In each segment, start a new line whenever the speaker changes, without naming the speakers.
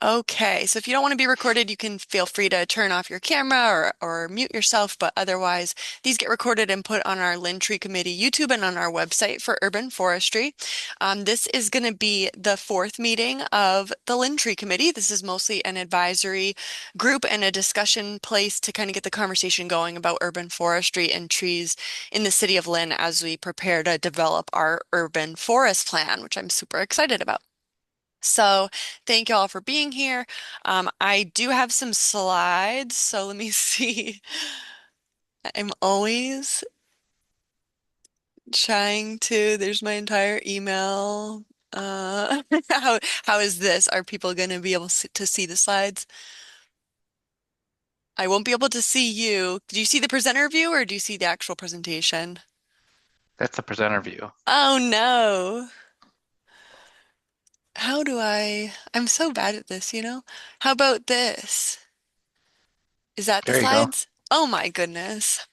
Okay, so if you don't want to be recorded, you can feel free to turn off your camera or mute yourself, but otherwise, these get recorded and put on our Lynn Tree Committee YouTube and on our website for urban forestry. This is going to be the fourth meeting of the Lynn Tree Committee. This is mostly an advisory group and a discussion place to kind of get the conversation going about urban forestry and trees in the city of Lynn as we prepare to develop our urban forest plan, which I'm super excited about. So thank you all for being here. I do have some slides, so let me see. I'm always trying to, there's my entire email. How is this? Are people going to be able to see the slides? I won't be able to see you. Do you see the presenter view or do you see the actual presentation?
That's the presenter view.
Oh no. I'm so bad at this, you know? How about this? Is that the
There you go.
slides? Oh my goodness.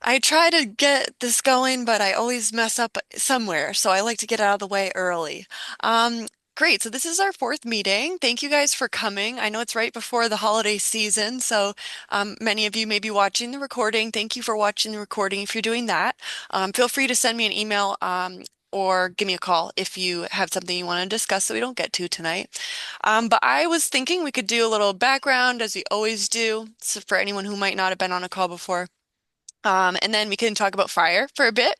I try to get this going, but I always mess up somewhere, so I like to get out of the way early. Um, Great. So this is our fourth meeting. Thank you guys for coming. I know it's right before the holiday season, so many of you may be watching the recording. Thank you for watching the recording if you're doing that. Feel free to send me an email or give me a call if you have something you want to discuss that we don't get to tonight. But I was thinking we could do a little background as we always do, so for anyone who might not have been on a call before. And then we can talk about fire for a bit.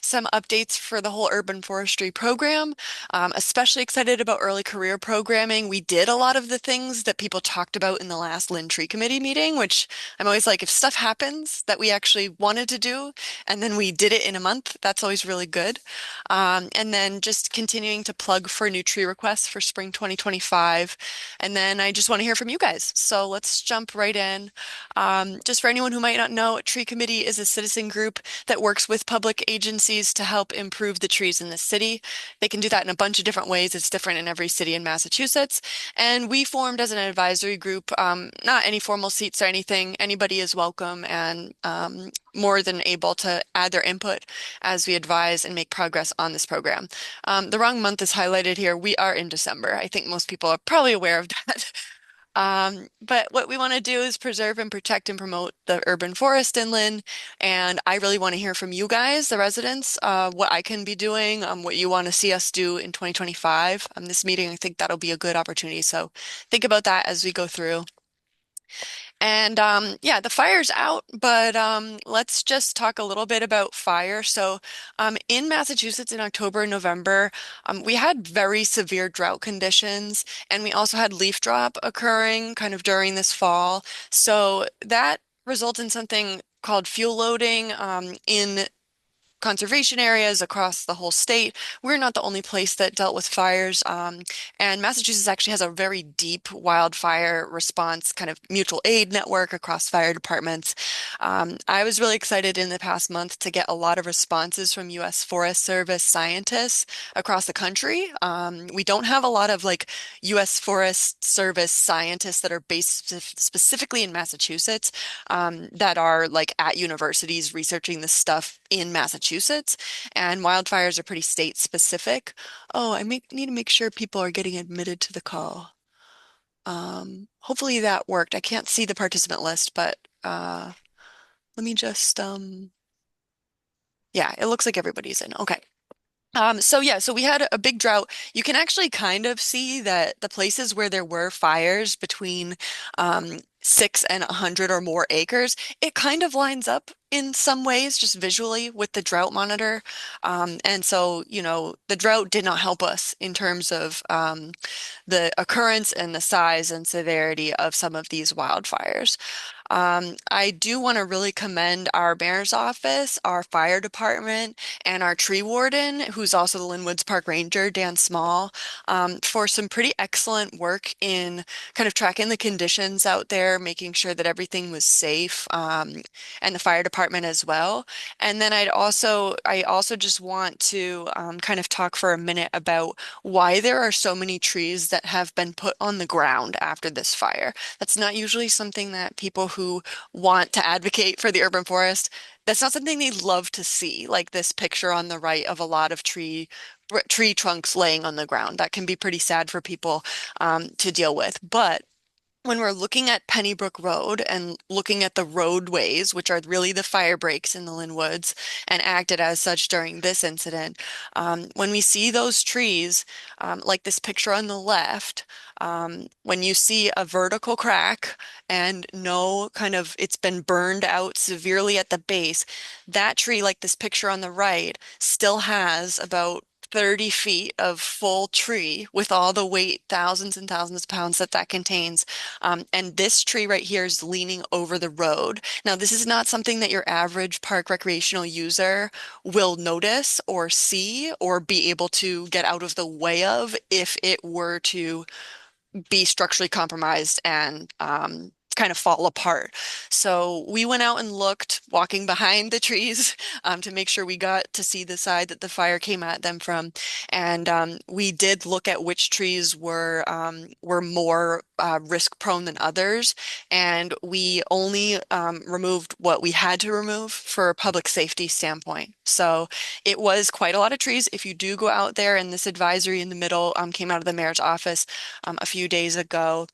Some updates for the whole urban forestry program. Especially excited about early career programming. We did a lot of the things that people talked about in the last Lynn Tree Committee meeting, which I'm always like, if stuff happens that we actually wanted to do, and then we did it in a month, that's always really good. And then just continuing to plug for new tree requests for spring 2025. And then I just want to hear from you guys. So let's jump right in. Just for anyone who might not know, Tree Committee is a citizen group that works with public agencies to help improve the trees in the city. They can do that in a bunch of different ways. It's different in every city in Massachusetts. And we formed as an advisory group, not any formal seats or anything. Anybody is welcome and more than able to add their input as we advise and make progress on this program. The wrong month is highlighted here. We are in December. I think most people are probably aware of that. But what we want to do is preserve and protect and promote the urban forest inland. And I really want to hear from you guys, the residents, what I can be doing, what you want to see us do in 2025. This meeting, I think that'll be a good opportunity. So think about that as we go through. And yeah, the fire's out, but let's just talk a little bit about fire. So in Massachusetts in October and November, we had very severe drought conditions, and we also had leaf drop occurring kind of during this fall. So that results in something called fuel loading in conservation areas across the whole state. We're not the only place that dealt with fires. And Massachusetts actually has a very deep wildfire response kind of mutual aid network across fire departments. I was really excited in the past month to get a lot of responses from U.S. Forest Service scientists across the country. We don't have a lot of like U.S. Forest Service scientists that are based specifically in Massachusetts that are like at universities researching this stuff in Massachusetts. And wildfires are pretty state specific. Oh, need to make sure people are getting admitted to the call. Hopefully that worked. I can't see the participant list, but let me just yeah, it looks like everybody's in. Okay. So yeah, so we had a big drought. You can actually kind of see that the places where there were fires between 6 and 100 or more acres, it kind of lines up in some ways, just visually with the drought monitor. And so, you know, the drought did not help us in terms of the occurrence and the size and severity of some of these wildfires. I do want to really commend our mayor's office, our fire department, and our tree warden, who's also the Linwoods Park Ranger, Dan Small, for some pretty excellent work in kind of tracking the conditions out there, making sure that everything was safe, and the fire department as well. And then I also just want to kind of talk for a minute about why there are so many trees that have been put on the ground after this fire. That's not usually something that people who want to advocate for the urban forest, that's not something they love to see, like this picture on the right of a lot of tree trunks laying on the ground. That can be pretty sad for people to deal with. But when we're looking at Pennybrook Road and looking at the roadways, which are really the fire breaks in the Lynn Woods and acted as such during this incident, when we see those trees, like this picture on the left, when you see a vertical crack and no kind of it's been burned out severely at the base, that tree, like this picture on the right, still has about 30 feet of full tree with all the weight, thousands and thousands of pounds that that contains. And this tree right here is leaning over the road. Now, this is not something that your average park recreational user will notice or see or be able to get out of the way of if it were to be structurally compromised and kind of fall apart. So we went out and looked, walking behind the trees to make sure we got to see the side that the fire came at them from. And we did look at which trees were more risk prone than others. And we only removed what we had to remove for a public safety standpoint. So it was quite a lot of trees. If you do go out there, and this advisory in the middle came out of the mayor's office a few days ago.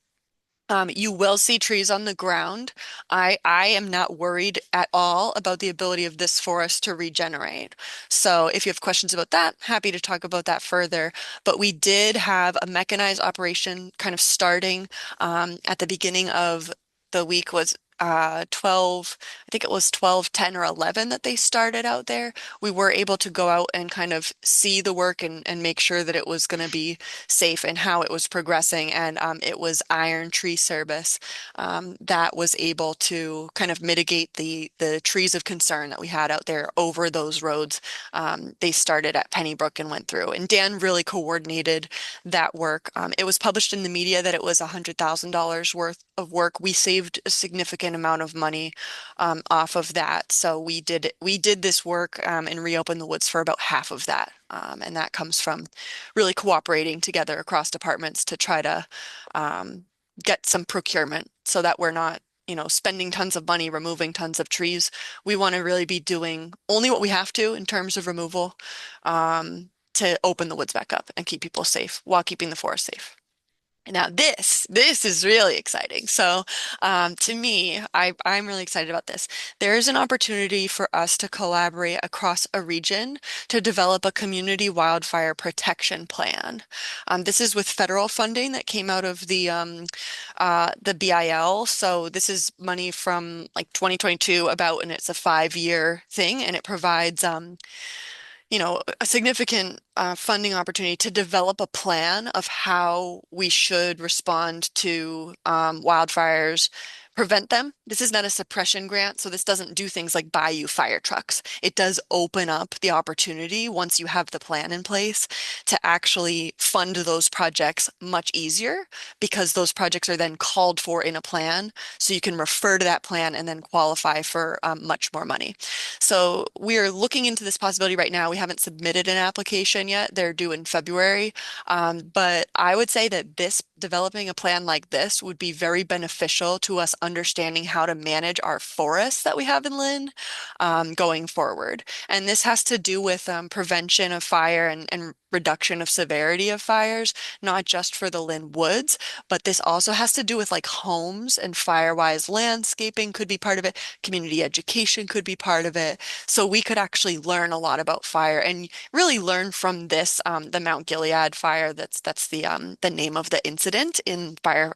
You will see trees on the ground. I am not worried at all about the ability of this forest to regenerate. So if you have questions about that, happy to talk about that further. But we did have a mechanized operation kind of starting at the beginning of the week was 12, I think it was 12, 10, or 11 that they started out there. We were able to go out and kind of see the work and make sure that it was going to be safe and how it was progressing. And it was Iron Tree Service that was able to kind of mitigate the trees of concern that we had out there over those roads. They started at Pennybrook and went through. And Dan really coordinated that work. It was published in the media that it was $100,000 worth of work. We saved a significant amount of money off of that. So we did this work and reopened the woods for about half of that. And that comes from really cooperating together across departments to try to um, get some procurement so that we're not, spending tons of money removing tons of trees. We want to really be doing only what we have to in terms of removal to open the woods back up and keep people safe while keeping the forest safe. Now this is really exciting. So to me, I'm really excited about this. There is an opportunity for us to collaborate across a region to develop a community wildfire protection plan. This is with federal funding that came out of the BIL. So this is money from like 2022 about, and it's a 5-year thing, and it provides a significant funding opportunity to develop a plan of how we should respond to wildfires, prevent them. This is not a suppression grant, so this doesn't do things like buy you fire trucks. It does open up the opportunity once you have the plan in place to actually fund those projects much easier because those projects are then called for in a plan. So you can refer to that plan and then qualify for much more money. So we are looking into this possibility right now. We haven't submitted an application yet. They're due in February. But I would say that developing a plan like this would be very beneficial to us understanding how to manage our forests that we have in Lynn going forward. And this has to do with prevention of fire and reduction of severity of fires, not just for the Lynn Woods, but this also has to do with like homes and fire-wise landscaping could be part of it. Community education could be part of it. So we could actually learn a lot about fire and really learn from this, the Mount Gilead fire. That's the name of the incident in fire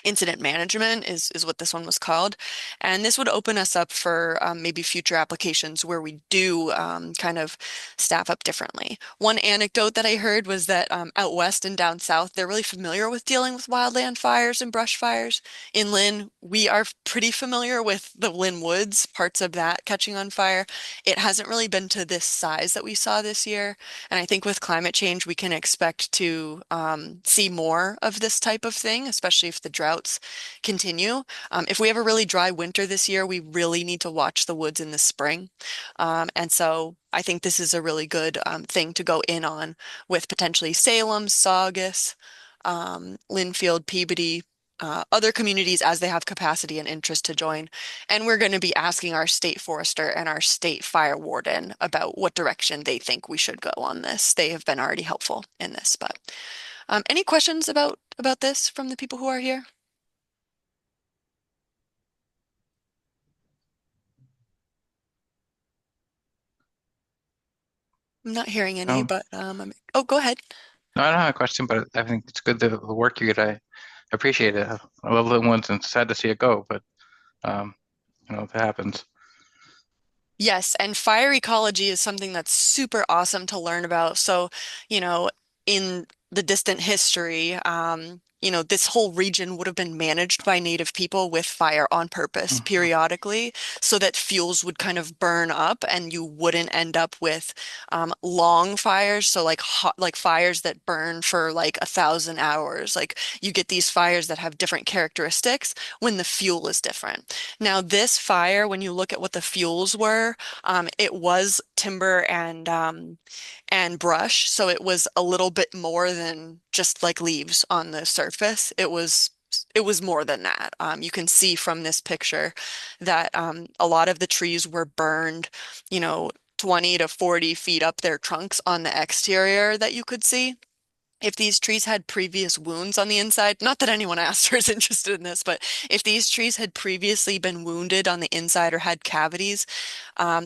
incident management is what this one was called. And this would open us up for maybe future applications where we do kind of staff up differently. One anecdote that I heard was that out west and down south, they're really familiar with dealing with wildland fires and brush fires. In Lynn, we are pretty familiar with the Lynn Woods, parts of that catching on fire. It hasn't really been to this size that we saw this year. And I think with climate change, we can expect to see more of this type of thing, especially if the droughts continue. If we have a really dry winter this year, we really need to watch the woods in the spring. And so I think this is a really good thing to go in on with potentially Salem, Saugus, Linfield, Peabody. other communities as they have capacity and interest to join. And we're going to be asking our state forester and our state fire warden about what direction they think we should go on this. They have been already helpful in this, but any questions about this from the people who are here? I'm not hearing any,
Um,
but oh, go ahead.
no, I don't have a question, but I think it's good the work you get. I appreciate it. I love little ones, and it's sad to see it go, but um, if it happens.
Yes, and fire ecology is something that's super awesome to learn about. So, you know, in the distant history, this whole region would have been managed by native people with fire on purpose
Mhm.
periodically so that fuels would kind of burn up and you wouldn't end up with long fires. So like hot, like fires that burn for like 1,000 hours. Like you get these fires that have different characteristics when the fuel is different. Now, this fire, when you look at what the fuels were, it was timber and brush, so it was a little bit more than just like leaves on the surface. It was more than that. You can see from this picture that a lot of the trees were burned, 20 to 40 feet up their trunks on the exterior that you could see. If these trees had previous wounds on the inside, not that anyone asked or is interested in this, but if these trees had previously been wounded on the inside or had cavities,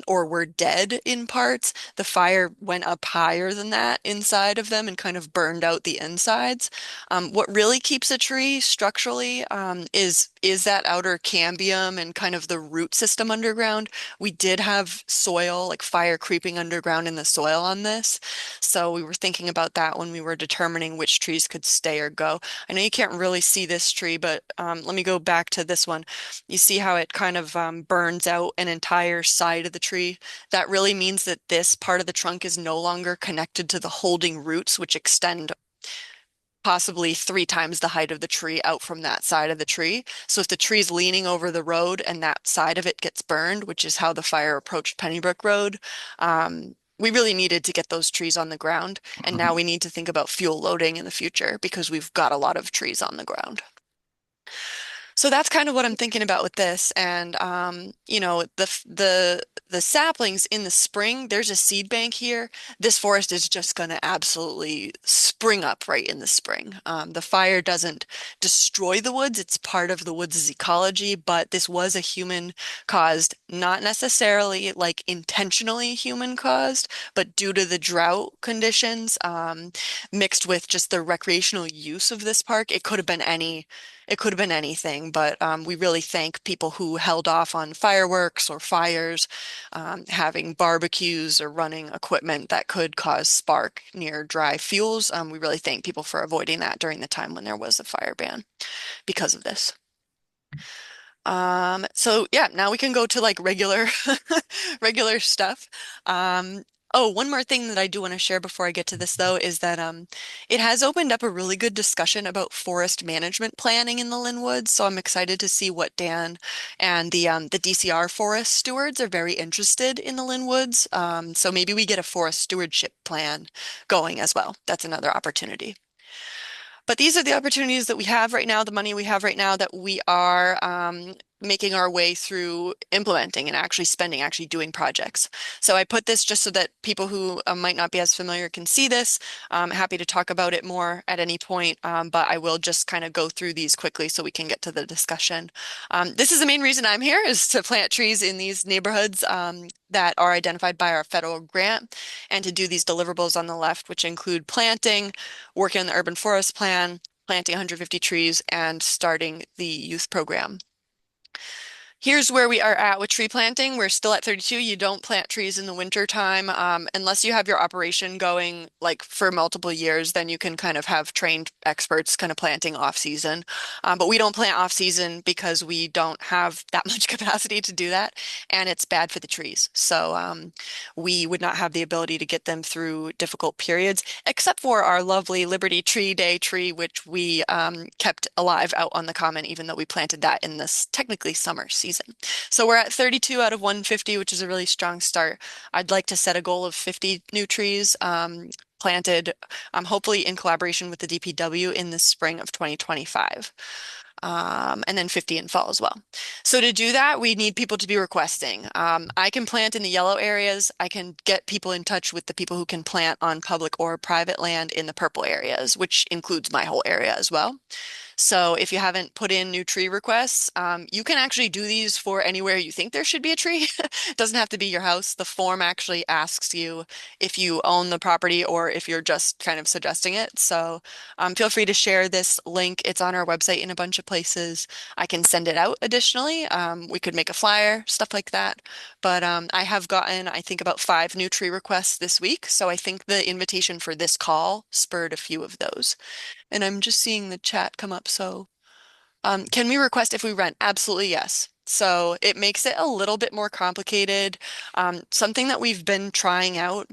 or were dead in parts, the fire went up higher than that inside of them and kind of burned out the insides. What really keeps a tree structurally is that outer cambium and kind of the root system underground. We did have soil, like fire creeping underground in the soil on this. So we were thinking about that when we were determining which trees could stay or go. I know you can't really see this tree, but let me go back to this one. You see how it kind of burns out an entire side of the tree? That really means that this part of the trunk is no longer connected to the holding roots, which extend possibly 3 times the height of the tree out from that side of the tree. So if the tree's leaning over the road and that side of it gets burned, which is how the fire approached Pennybrook Road, we really needed to get those trees on the ground. And now
Mhm.
we need to think about fuel loading in the future because we've got a lot of trees on the ground. So that's kind of what I'm thinking about with this. And the saplings in the spring, there's a seed bank here. This forest is just going to absolutely spring up right in the spring. The fire doesn't destroy the woods. It's part of the woods' ecology, but this was a human caused, not necessarily like intentionally human caused, but due to the drought conditions, mixed with just the recreational use of this park, it could have been anything, but we really thank people who held off on fireworks or fires, having barbecues or running equipment that could cause spark near dry fuels. We really thank people for avoiding that during the time when there was a fire ban because of this. So yeah, now we can go to like regular regular stuff. Oh, one more thing that I do want to share before I get to this though is that it has opened up a really good discussion about forest management planning in the Linwoods. So I'm excited to see what Dan and the DCR forest stewards are very interested in the Linwoods. So maybe we get a forest stewardship plan going as well. That's another opportunity. But these are the opportunities that we have right now, the money we have right now that we are making our way through implementing and actually spending, actually doing projects. So I put this just so that people who might not be as familiar can see this. I'm happy to talk about it more at any point, but I will just kind of go through these quickly so we can get to the discussion. This is the main reason I'm here is to plant trees in these neighborhoods that are identified by our federal grant and to do these deliverables on the left, which include planting, working on the urban forest plan, planting 150 trees, and starting the youth program. Here's where we are at with tree planting. We're still at 32. You don't plant trees in the winter time unless you have your operation going like for multiple years. Then you can kind of have trained experts kind of planting off season. But we don't plant off season because we don't have that much capacity to do that, and it's bad for the trees. So we would not have the ability to get them through difficult periods, except for our lovely Liberty Tree Day tree, which we kept alive out on the common, even though we planted that in this technically summer season. So we're at 32 out of 150, which is a really strong start. I'd like to set a goal of 50 new trees planted, hopefully in collaboration with the DPW in the spring of 2025. and then 50 in fall as well. So to do that, we need people to be requesting. I can plant in the yellow areas. I can get people in touch with the people who can plant on public or private land in the purple areas, which includes my whole area as well. So if you haven't put in new tree requests, you can actually do these for anywhere you think there should be a tree. It doesn't have to be your house. The form actually asks you if you own the property or if you're just kind of suggesting it. So feel free to share this link. It's on our website in a bunch of places. I can send it out additionally. We could make a flyer, stuff like that. But I have gotten, I think, about 5 new tree requests this week. So I think the invitation for this call spurred a few of those. And I'm just seeing the chat come up. So, can we request if we rent? Absolutely, yes. So it makes it a little bit more complicated. Something that we've been trying out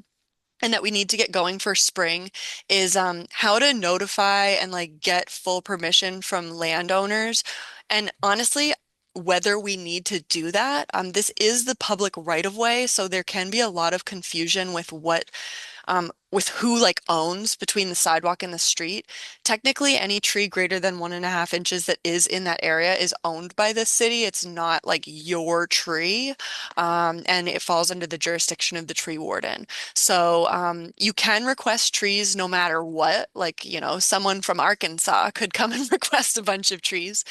and that we need to get going for spring is how to notify and like get full permission from landowners. And honestly, whether we need to do that, this is the public right of way, so there can be a lot of confusion with who like owns between the sidewalk and the street. Technically, any tree greater than 1.5 inches that is in that area is owned by the city. It's not like your tree, and it falls under the jurisdiction of the tree warden. So you can request trees no matter what. Like, someone from Arkansas could come and request a bunch of trees.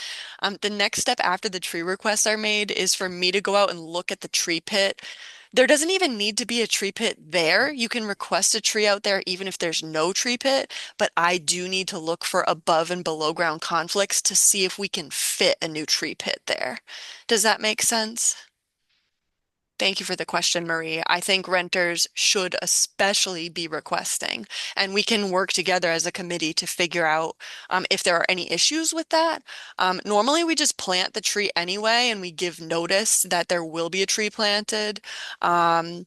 The next step after the tree requests are made is for me to go out and look at the tree pit. There doesn't even need to be a tree pit there. You can request a tree out there even if there's no tree pit, but I do need to look for above and below ground conflicts to see if we can fit a new tree pit there. Does that make sense? Thank you for the question, Marie. I think renters should especially be requesting, and we can work together as a committee to figure out if there are any issues with that. Normally, we just plant the tree anyway, and we give notice that there will be a tree planted. Um,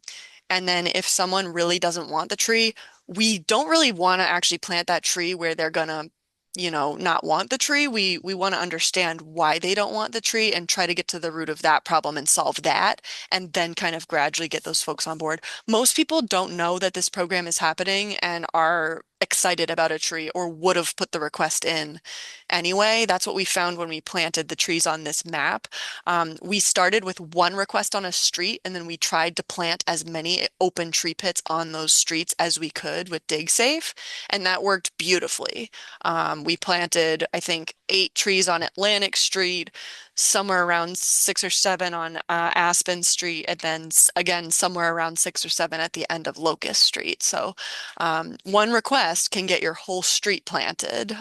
and then if someone really doesn't want the tree, we don't really want to actually plant that tree where they're gonna, not want the tree. We want to understand why they don't want the tree and try to get to the root of that problem and solve that, and then kind of gradually get those folks on board. Most people don't know that this program is happening and are excited about a tree or would have put the request in anyway. That's what we found when we planted the trees on this map. We started with one request on a street, and then we tried to plant as many open tree pits on those streets as we could with DigSafe, and that worked beautifully. We planted, I think, 8 trees on Atlantic Street, somewhere around 6 or 7 on Aspen Street, and then again somewhere around 6 or 7 at the end of Locust Street. So one request can get your whole street planted.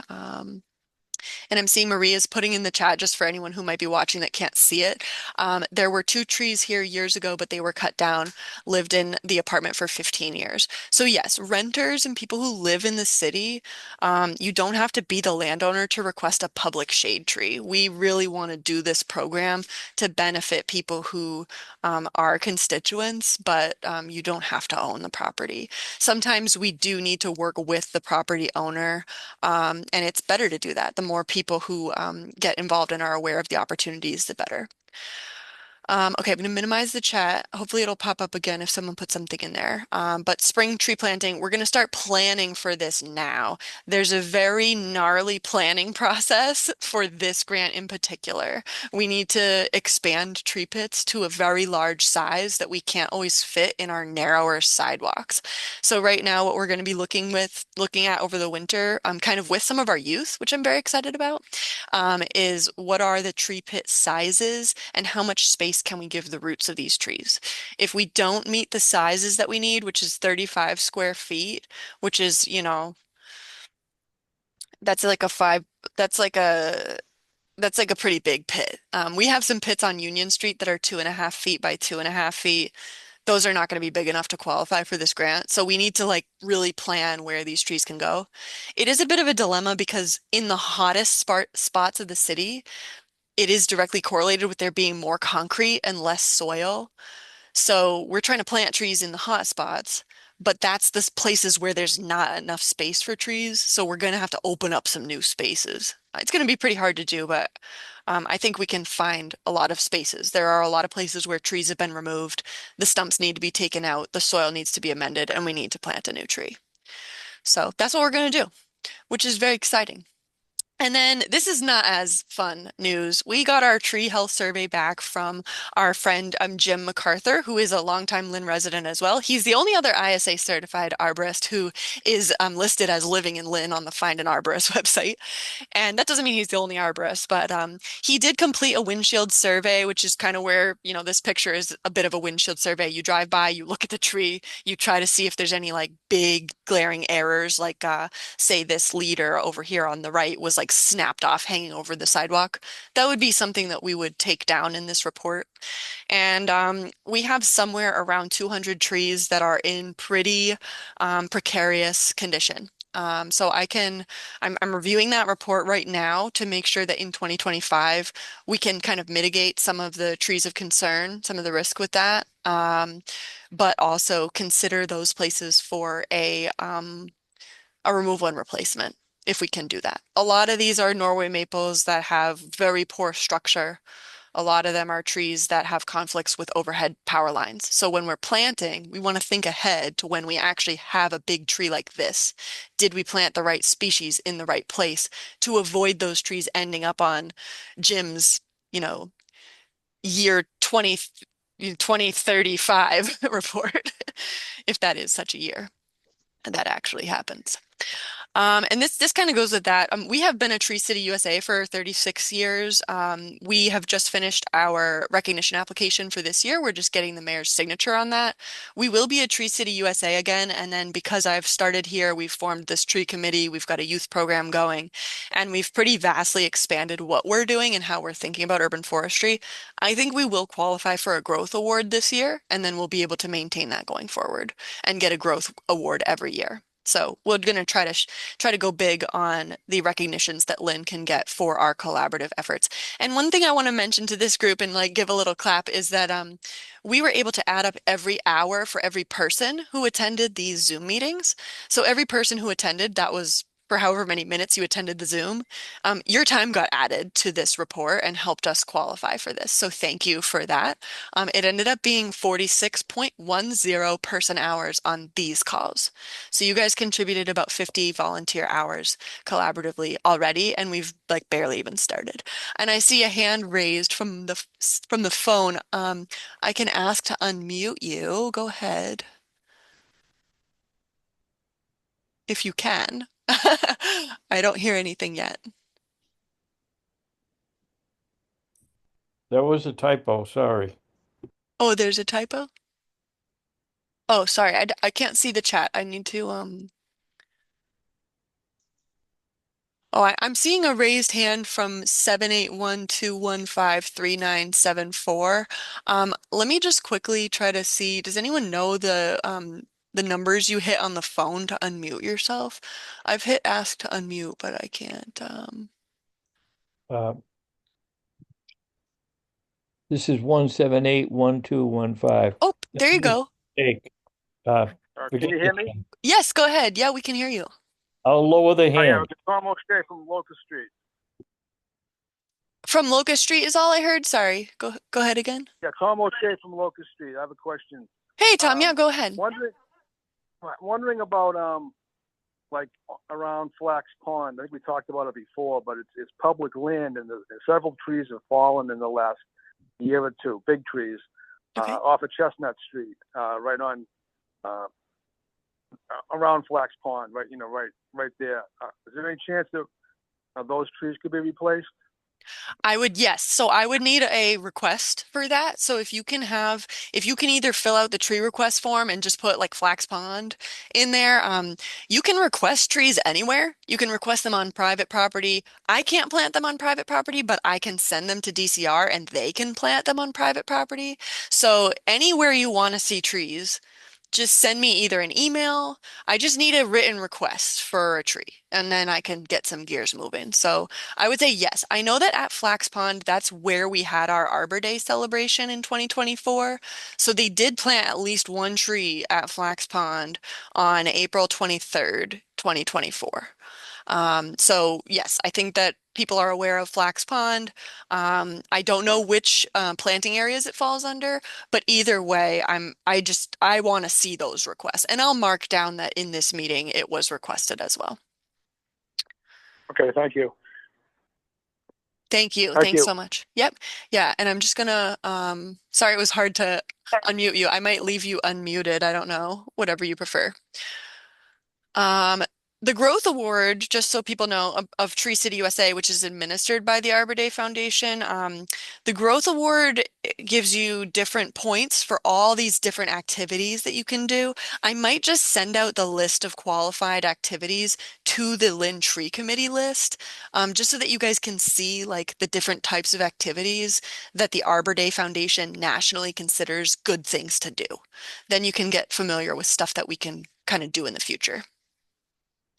And I'm seeing Maria's putting in the chat just for anyone who might be watching that can't see it. There were 2 trees here years ago, but they were cut down, lived in the apartment for 15 years. So yes, renters and people who live in the city, you don't have to be the landowner to request a public shade tree. We really want to do this program to benefit people who are constituents, but you don't have to own the property. Sometimes we do need to work with the property owner, and it's better to do that. The more people who get involved and are aware of the opportunities, the better. Okay, I'm going to minimize the chat. Hopefully it'll pop up again if someone puts something in there. But spring tree planting, we're going to start planning for this now. There's a very gnarly planning process for this grant in particular. We need to expand tree pits to a very large size that we can't always fit in our narrower sidewalks. So right now, what we're going to be looking at over the winter, kind of with some of our youth, which I'm very excited about, is what are the tree pit sizes and how much space can we give the roots of these trees? If we don't meet the sizes that we need, which is 35 square feet, which is, that's like a five, that's like a that's like a pretty big pit. We have some pits on Union Street that are 2.5 feet by 2.5 feet. Those are not going to be big enough to qualify for this grant. So we need to like really plan where these trees can go. It is a bit of a dilemma because in the hottest spots of the city, it is directly correlated with there being more concrete and less soil. So we're trying to plant trees in the hot spots, but that's the places where there's not enough space for trees. So we're going to have to open up some new spaces. It's going to be pretty hard to do, but I think we can find a lot of spaces. There are a lot of places where trees have been removed. The stumps need to be taken out. The soil needs to be amended, and we need to plant a new tree. So that's what we're going to do, which is very exciting. And then this is not as fun news. We got our tree health survey back from our friend Jim MacArthur, who is a longtime Lynn resident as well. He's the only other ISA certified arborist who is listed as living in Lynn on the Find an Arborist website. And that doesn't mean he's the only arborist, but he did complete a windshield survey, which is kind of where, this picture is a bit of a windshield survey. You drive by, you look at the tree, you try to see if there's any like big glaring errors, like say this leader over here on the right was like snapped off hanging over the sidewalk. That would be something that we would take down in this report. And we have somewhere around 200 trees that are in pretty precarious condition. So I'm reviewing that report right now to make sure that in 2025 we can kind of mitigate some of the trees of concern, some of the risk with that, but also consider those places for a removal and replacement if we can do that. A lot of these are Norway maples that have very poor structure. A lot of them are trees that have conflicts with overhead power lines. So when we're planting, we want to think ahead to when we actually have a big tree like this. Did we plant the right species in the right place to avoid those trees ending up on Jim's, you know, year 2035 report, if that is such a year that actually happens. And this kind of goes with that. We have been a Tree City USA for 36 years. We have just finished our recognition application for this year. We're just getting the mayor's signature on that. We will be a Tree City USA again, and then because I've started here, we've formed this tree committee. We've got a youth program going, and we've pretty vastly expanded what we're doing and how we're thinking about urban forestry. I think we will qualify for a growth award this year, and then we'll be able to maintain that going forward and get a growth award every year. So we're going to try to go big on the recognitions that Lynn can get for our collaborative efforts. And one thing I want to mention to this group and like give a little clap is that we were able to add up every hour for every person who attended these Zoom meetings. So every person who attended, that was for however many minutes you attended the Zoom, your time got added to this report and helped us qualify for this. So thank you for that. It ended up being 46.10 person hours on these calls. So you guys contributed about 50 volunteer hours collaboratively already, and we've like barely even started. And I see a hand raised from the phone. I can ask to unmute you. Go ahead if you can. I don't hear anything yet.
That was a typo, sorry.
Oh, there's a typo? Oh, sorry. I can't see the chat. I need to Oh, I'm seeing a raised hand from 781-215-3974. Let me just quickly try to see. Does anyone know the numbers you hit on the phone to unmute yourself? I've hit ask to unmute, but I can't.
Uh, this is 178-1215.
Oh,
That
there you
was
go.
a mistake. Uh,
Can
forget
you
the
hear me?
hand.
Yes, go ahead. Yeah, we can hear you.
I'll lower the
Oh, yeah,
hand.
it's almost straight from Locust Street.
From Locust Street is all I heard. Sorry. Go ahead again.
Yeah, it's almost straight from Locust Street. I have a question.
Hey, Tom. Yeah,
Um,
go ahead.
wondering about like around Flax Pond. I think we talked about it before, but it's public land, and several trees have fallen in the last year or two. Big trees
Okay.
off of Chestnut Street, right on uh, around Flax Pond, right, right there. Is there any chance that those trees could be replaced?
Yes. So I would need a request for that. So if you can either fill out the tree request form and just put like Flax Pond in there, you can request trees anywhere. You can request them on private property. I can't plant them on private property, but I can send them to DCR and they can plant them on private property. So anywhere you want to see trees, just send me either an email. I just need a written request for a tree, and then I can get some gears moving. So I would say yes. I know that at Flax Pond, that's where we had our Arbor Day celebration in 2024. So they did plant at least one tree at Flax Pond on April 23rd, 2024. So yes, I think that people are aware of Flax Pond. I don't know which planting areas it falls under, but either way, I want to see those requests, and I'll mark down that in this meeting it was requested as well.
Okay, thank you.
Thank you.
Thank
Thanks
you.
so much. Yep. Yeah, and I'm just gonna sorry it was hard to unmute you. I might leave you unmuted. I don't know, whatever you prefer. Um, the Growth Award, just so people know, of Tree City USA, which is administered by the Arbor Day Foundation, the Growth Award gives you different points for all these different activities that you can do. I might just send out the list of qualified activities to the Lynn Tree Committee list, just so that you guys can see like the different types of activities that the Arbor Day Foundation nationally considers good things to do. Then you can get familiar with stuff that we can kind of do in the future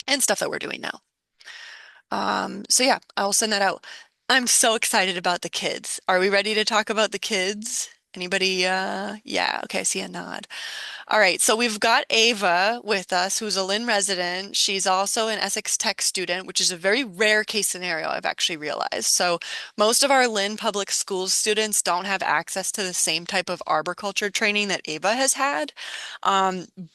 and stuff that we're doing now. So yeah, I will send that out. I'm so excited about the kids. Are we ready to talk about the kids? Anybody? Yeah, okay, I see a nod. All right, so we've got Ava with us, who's a Lynn resident. She's also an Essex Tech student, which is a very rare case scenario, I've actually realized. So most of our Lynn Public Schools students don't have access to the same type of arboriculture training that Ava has had.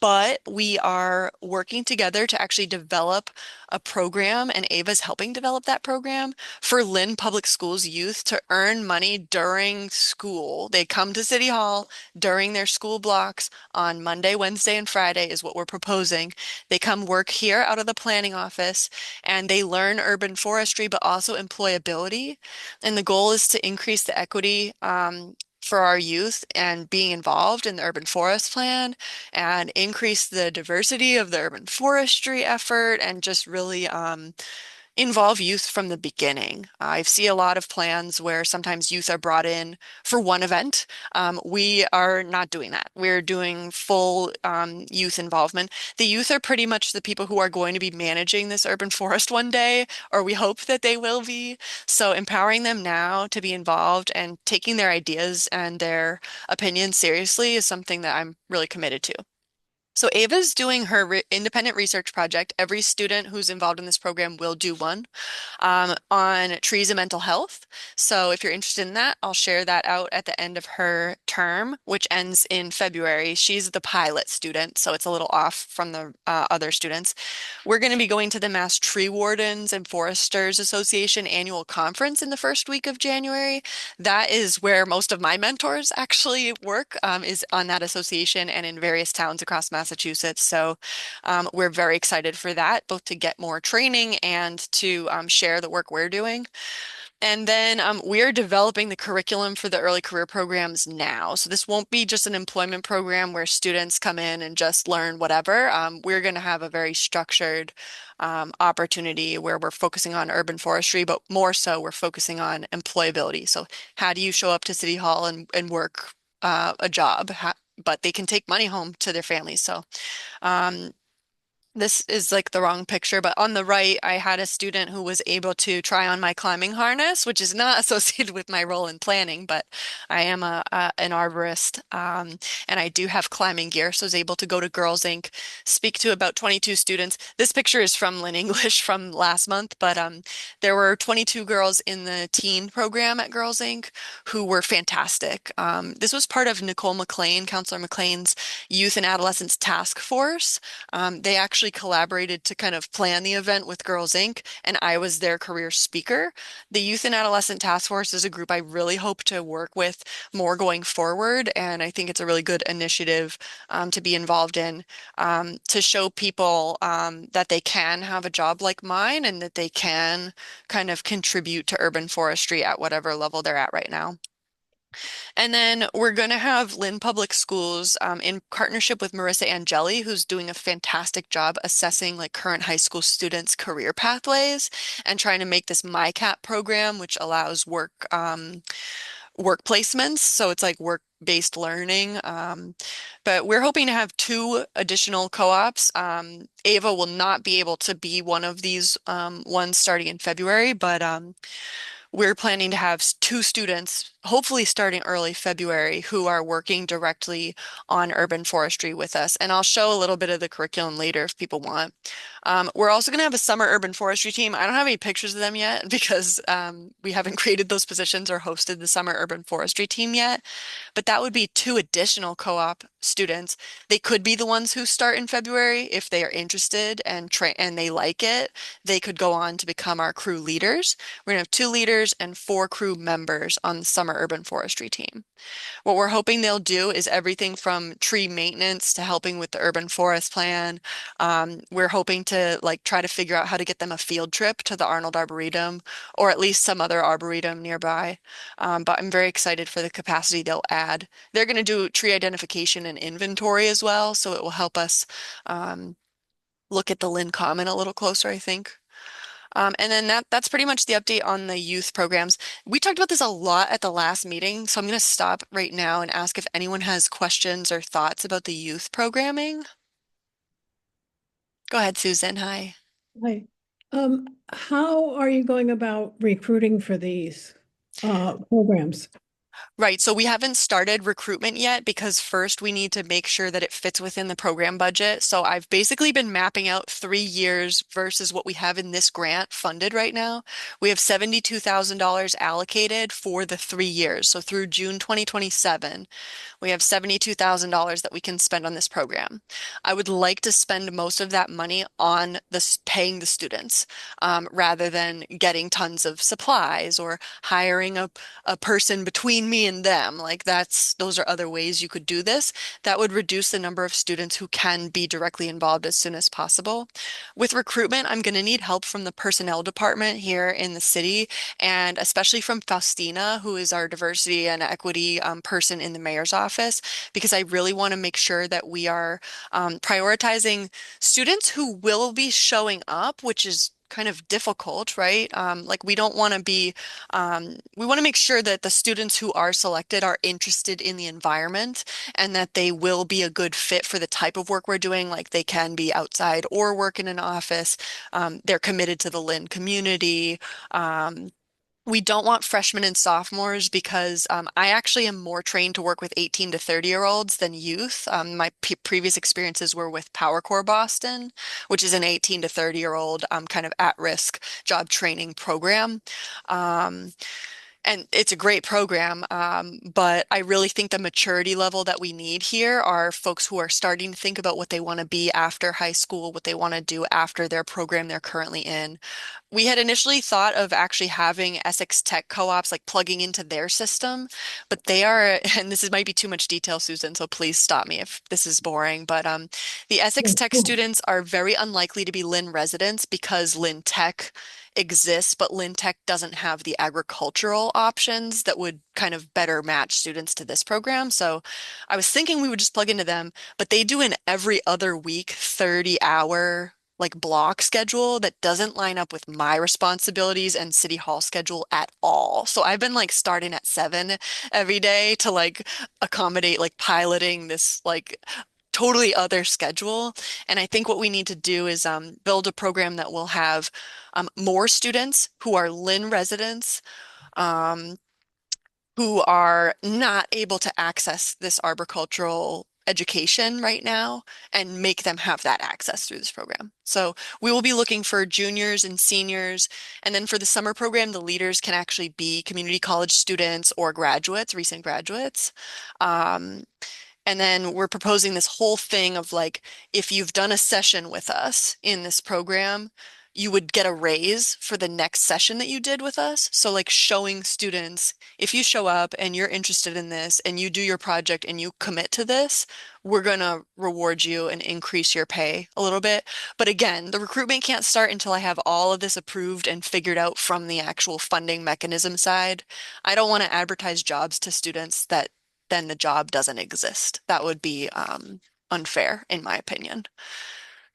But we are working together to actually develop a program, and Ava's helping develop that program for Lynn Public Schools youth to earn money during school. They come to City Hall during their school blocks on Monday, Wednesday, and Friday is what we're proposing. They come work here out of the planning office and they learn urban forestry, but also employability. And the goal is to increase the equity for our youth and being involved in the urban forest plan and increase the diversity of the urban forestry effort and just really involve youth from the beginning. I see a lot of plans where sometimes youth are brought in for one event. We are not doing that. We're doing full youth involvement. The youth are pretty much the people who are going to be managing this urban forest one day, or we hope that they will be. So empowering them now to be involved and taking their ideas and their opinions seriously is something that I'm really committed to. So Ava's doing her independent research project. Every student who's involved in this program will do one on trees and mental health. So if you're interested in that, I'll share that out at the end of her term, which ends in February. She's the pilot student, so it's a little off from the other students. We're going to be going to the Mass Tree Wardens and Foresters Association annual conference in the first week of January. That is where most of my mentors actually work, is on that association and in various towns across Massachusetts. So we're very excited for that, both to get more training and to share the work we're doing. And then we're developing the curriculum for the early career programs now. So this won't be just an employment program where students come in and just learn whatever. We're going to have a very structured opportunity where we're focusing on urban forestry, but more so we're focusing on employability. So how do you show up to City Hall and work a job, but they can take money home to their families. So um, this is like the wrong picture, but on the right, I had a student who was able to try on my climbing harness, which is not associated with my role in planning, but I am an arborist, and I do have climbing gear, so I was able to go to Girls Inc., speak to about 22 students. This picture is from Lynn English from last month, but there were 22 girls in the teen program at Girls Inc. who were fantastic. This was part of Nicole McLean, Counselor McLean's Youth and Adolescents Task Force. They actually collaborated to kind of plan the event with Girls Inc., and I was their career speaker. The Youth and Adolescent Task Force is a group I really hope to work with more going forward, and I think it's a really good initiative to be involved in to show people that they can have a job like mine and that they can kind of contribute to urban forestry at whatever level they're at right now. And then we're going to have Lynn Public Schools in partnership with Marissa Angeli, who's doing a fantastic job assessing like current high school students' career pathways and trying to make this MyCap program, which allows work placements. So it's like work-based learning. But we're hoping to have two additional co-ops. Ava will not be able to be one of these ones starting in February, but we're planning to have two students, hopefully starting early February, who are working directly on urban forestry with us. And I'll show a little bit of the curriculum later if people want. We're also going to have a summer urban forestry team. I don't have any pictures of them yet because we haven't created those positions or hosted the summer urban forestry team yet. But that would be two additional co-op students. They could be the ones who start in February if they are interested and train and they like it. They could go on to become our crew leaders. We're gonna have two leaders and four crew members on the summer urban forestry team. What we're hoping they'll do is everything from tree maintenance to helping with the urban forest plan. We're hoping to like try to figure out how to get them a field trip to the Arnold Arboretum or at least some other arboretum nearby. But I'm very excited for the capacity they'll add. They're going to do tree identification and inventory as well, so it will help us um, look at the Lynn Common a little closer, I think. And then that's pretty much the update on the youth programs. We talked about this a lot at the last meeting, so I'm going to stop right now and ask if anyone has questions or thoughts about the youth programming. Go ahead, Susan. Hi.
Hi. How are you going about recruiting for these programs?
Right, so we haven't started recruitment yet because first we need to make sure that it fits within the program budget. So I've basically been mapping out 3 years versus what we have in this grant funded right now. We have $72,000 allocated for the 3 years. So through June 2027, we have $72,000 that we can spend on this program. I would like to spend most of that money on this paying the students rather than getting tons of supplies or hiring a person between me and them. Like those are other ways you could do this. That would reduce the number of students who can be directly involved as soon as possible. With recruitment, I'm going to need help from the personnel department here in the city, and especially from Faustina, who is our diversity and equity person in the mayor's office, because I really want to make sure that we are prioritizing students who will be showing up, which is kind of difficult, right? Like we don't want to be, we want to make sure that the students who are selected are interested in the environment and that they will be a good fit for the type of work we're doing. Like they can be outside or work in an office. They're committed to the Lynn community. Um, we don't want freshmen and sophomores because I actually am more trained to work with 18 to 30-year-olds than youth. My previous experiences were with Power Corps Boston, which is an 18 to 30-year-old kind of at-risk job training program. Um, and it's a great program, but I really think the maturity level that we need here are folks who are starting to think about what they want to be after high school, what they want to do after their program they're currently in. We had initially thought of actually having Essex Tech co-ops like plugging into their system, but they are, and might be too much detail, Susan, so please stop me if this is boring, but the Essex
Yeah,
Tech
cool.
students are very unlikely to be Lynn residents because Lynn Tech exists, but Lynn Tech doesn't have the agricultural options that would kind of better match students to this program. So I was thinking we would just plug into them, but they do an every other week 30-hour like block schedule that doesn't line up with my responsibilities and city hall schedule at all. So I've been like starting at 7 every day to like accommodate like piloting this like totally other schedule. And I think what we need to do is build a program that will have more students who are Lynn residents, um, who are not able to access this arboricultural education right now and make them have that access through this program. So we will be looking for juniors and seniors. And then for the summer program, the leaders can actually be community college students or graduates, recent graduates. Um, and then we're proposing this whole thing of like, if you've done a session with us in this program, you would get a raise for the next session that you did with us. So like showing students, if you show up and you're interested in this and you do your project and you commit to this, we're going to reward you and increase your pay a little bit. But again, the recruitment can't start until I have all of this approved and figured out from the actual funding mechanism side. I don't want to advertise jobs to students that then the job doesn't exist. That would be unfair, in my opinion.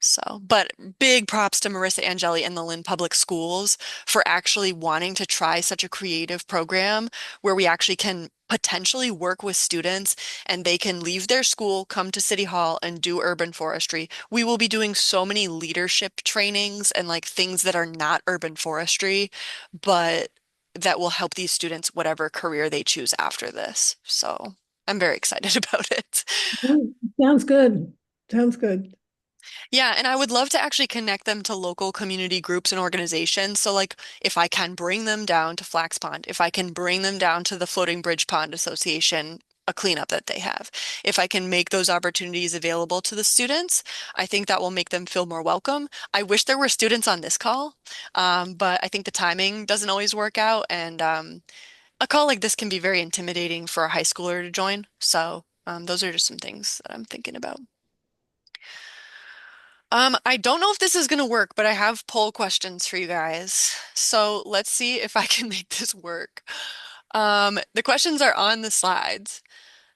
So, but big props to Marissa Angeli and the Lynn Public Schools for actually wanting to try such a creative program where we actually can potentially work with students and they can leave their school, come to City Hall and do urban forestry. We will be doing so many leadership trainings and like things that are not urban forestry, but that will help these students whatever career they choose after this. So I'm very excited about it.
Sounds good. Sounds good.
Yeah, and I would love to actually connect them to local community groups and organizations. So, like, if I can bring them down to Flax Pond, if I can bring them down to the Floating Bridge Pond Association, a cleanup that they have, if I can make those opportunities available to the students, I think that will make them feel more welcome. I wish there were students on this call, but I think the timing doesn't always work out. And a call like this can be very intimidating for a high schooler to join. So, those are just some things that I'm thinking about. I don't know if this is gonna work, but I have poll questions for you guys. So let's see if I can make this work. The questions are on the slides.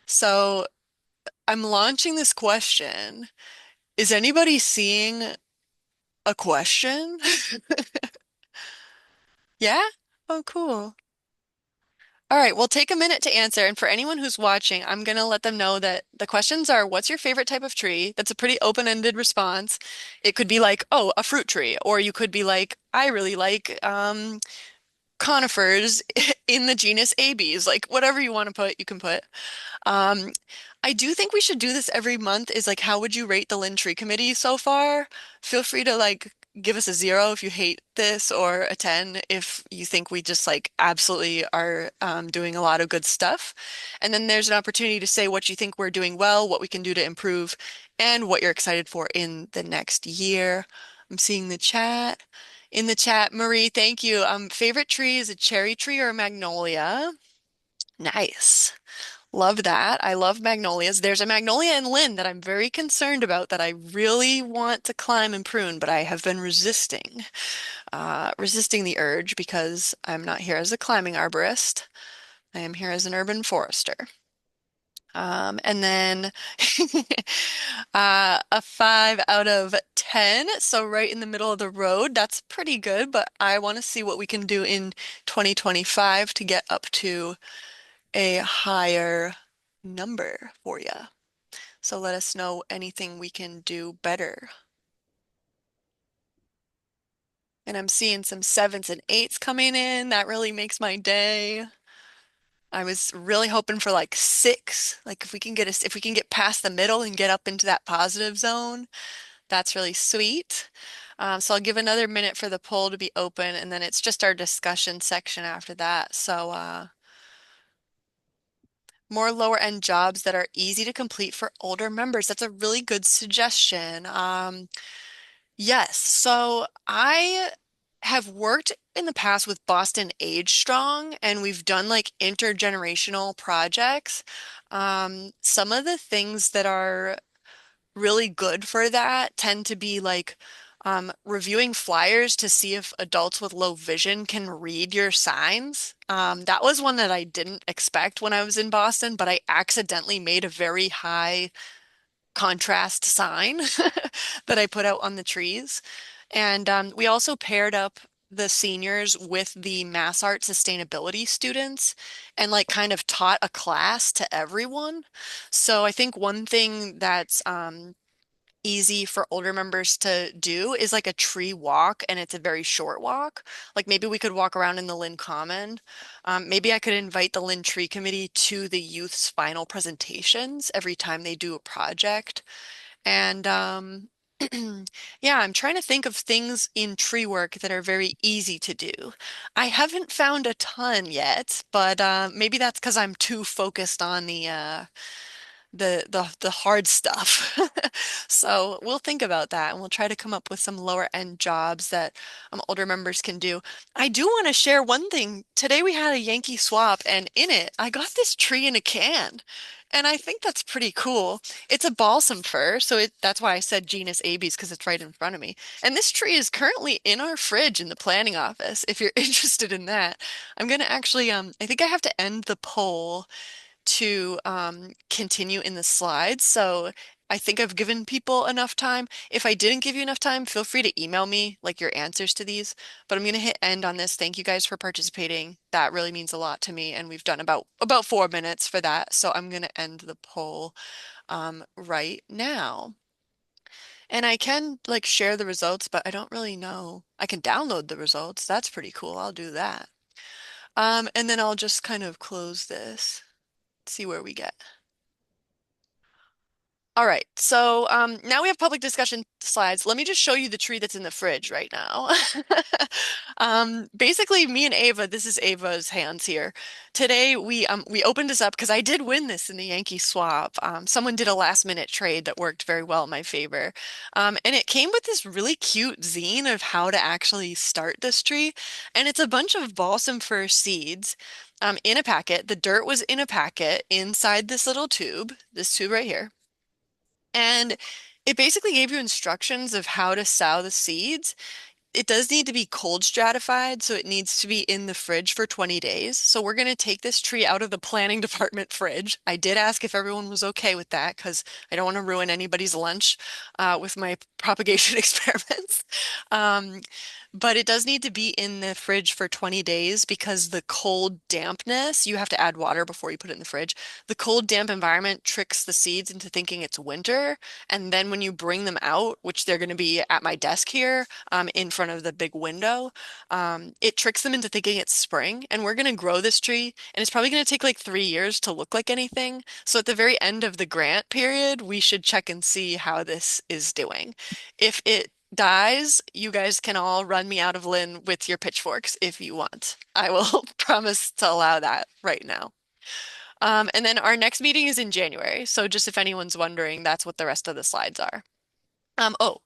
So I'm launching this question. Is anybody seeing a question? Yeah? Oh, cool. All right, well, take a minute to answer. And for anyone who's watching, I'm going to let them know that the questions are, what's your favorite type of tree? That's a pretty open-ended response. It could be like, oh, a fruit tree. Or you could be like, I really like conifers in the genus Abies. Like, whatever you want to put, you can put. Um, I do think we should do this every month is like, how would you rate the Lynn Tree Committee so far? Feel free to like give us a 0 if you hate this or a 10 if you think we just like absolutely are doing a lot of good stuff. And then there's an opportunity to say what you think we're doing well, what we can do to improve, and what you're excited for in the next year. I'm seeing the chat. In the chat, Marie, thank you. Favorite tree is a cherry tree or a magnolia? Nice. Love that. I love magnolias. There's a magnolia in Lynn that I'm very concerned about that I really want to climb and prune, but I have been resisting the urge because I'm not here as a climbing arborist. I am here as an urban forester. And then a 5 out of 10, so right in the middle of the road. That's pretty good, but I want to see what we can do in 2025 to get up to a higher number for you. So let us know anything we can do better. And I'm seeing some 7s and 8s coming in. That really makes my day. I was really hoping for like 6. Like if we can get past the middle and get up into that positive zone, that's really sweet. So I'll give another minute for the poll to be open, and then it's just our discussion section after that. So more lower end jobs that are easy to complete for older members. That's a really good suggestion. Yes, so I have worked in the past with Boston Age Strong, and we've done like intergenerational projects. Some of the things that are really good for that tend to be like reviewing flyers to see if adults with low vision can read your signs. That was one that I didn't expect when I was in Boston, but I accidentally made a very high contrast sign that I put out on the trees. And we also paired up the seniors with the Mass Art sustainability students and like kind of taught a class to everyone. So I think one thing that's easy for older members to do is like a tree walk, and it's a very short walk. Like maybe we could walk around in the Lynn Common. Maybe I could invite the Lynn Tree Committee to the youth's final presentations every time they do a project. And yeah, I'm trying to think of things in tree work that are very easy to do. I haven't found a ton yet, but maybe that's because I'm too focused on the hard stuff. So we'll think about that and we'll try to come up with some lower end jobs that older members can do. I do want to share one thing. Today we had a Yankee swap, and in it I got this tree in a can. And I think that's pretty cool. It's a balsam fir, so that's why I said genus Abies because it's right in front of me. And this tree is currently in our fridge in the planning office if you're interested in that. I'm gonna actually I think I have to end the poll to continue in the slides. So I think I've given people enough time. If I didn't give you enough time, feel free to email me like your answers to these. But I'm going to hit end on this. Thank you guys for participating. That really means a lot to me, and we've done about 4 minutes for that. So I'm going to end the poll right now. And I can like share the results, but I don't really know. I can download the results. That's pretty cool. I'll do that. And then I'll just kind of close this, see where we get. All right, so now we have public discussion slides. Let me just show you the tree that's in the fridge right now. Basically, me and Ava, this is Ava's hands here. Today we opened this up because I did win this in the Yankee swap. Someone did a last minute trade that worked very well in my favor. And it came with this really cute zine of how to actually start this tree. And it's a bunch of balsam fir seeds in a packet. The dirt was in a packet inside this little tube, this tube right here. And it basically gave you instructions of how to sow the seeds. It does need to be cold stratified, so it needs to be in the fridge for 20 days. So we're going to take this tree out of the planning department fridge. I did ask if everyone was okay with that because I don't want to ruin anybody's lunch with my propagation experiments. Um, but it does need to be in the fridge for 20 days because the cold dampness, you have to add water before you put it in the fridge. The cold, damp environment tricks the seeds into thinking it's winter. And then when you bring them out, which they're going to be at my desk here, in front of the big window, it tricks them into thinking it's spring. And we're going to grow this tree, and it's probably going to take like 3 years to look like anything. So at the very end of the grant period, we should check and see how this is doing. If it dies, you guys can all run me out of Lynn with your pitchforks if you want. I will promise to allow that right now. And then our next meeting is in January. So just if anyone's wondering, that's what the rest of the slides are. Oh,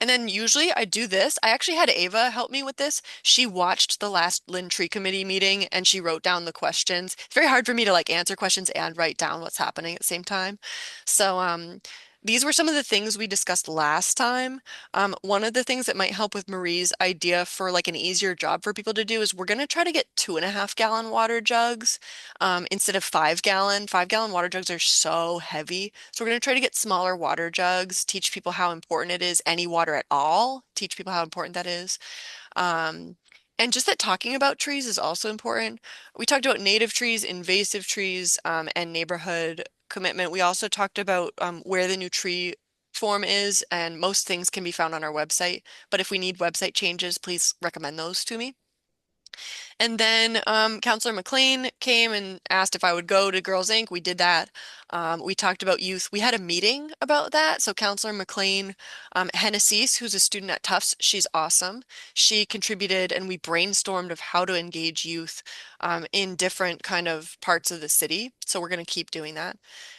and then usually I do this. I actually had Ava help me with this. She watched the last Lynn Tree Committee meeting and she wrote down the questions. It's very hard for me to like answer questions and write down what's happening at the same time. So these were some of the things we discussed last time. One of the things that might help with Marie's idea for like an easier job for people to do is we're going to try to get 2.5 gallon water jugs instead of 5 gallon. 5 gallon water jugs are so heavy. So we're going to try to get smaller water jugs, teach people how important it is, any water at all, teach people how important that is. Um, and just that talking about trees is also important. We talked about native trees, invasive trees, and neighborhood commitment. We also talked about where the new tree form is, and most things can be found on our website. But if we need website changes, please recommend those to me. And then Counselor McLean came and asked if I would go to Girls Inc. We did that. We talked about youth. We had a meeting about that. So Counselor McLean, Hennessy's, who's a student at Tufts, she's awesome. She contributed and we brainstormed of how to engage youth in different kind of parts of the city. So we're going to keep doing that.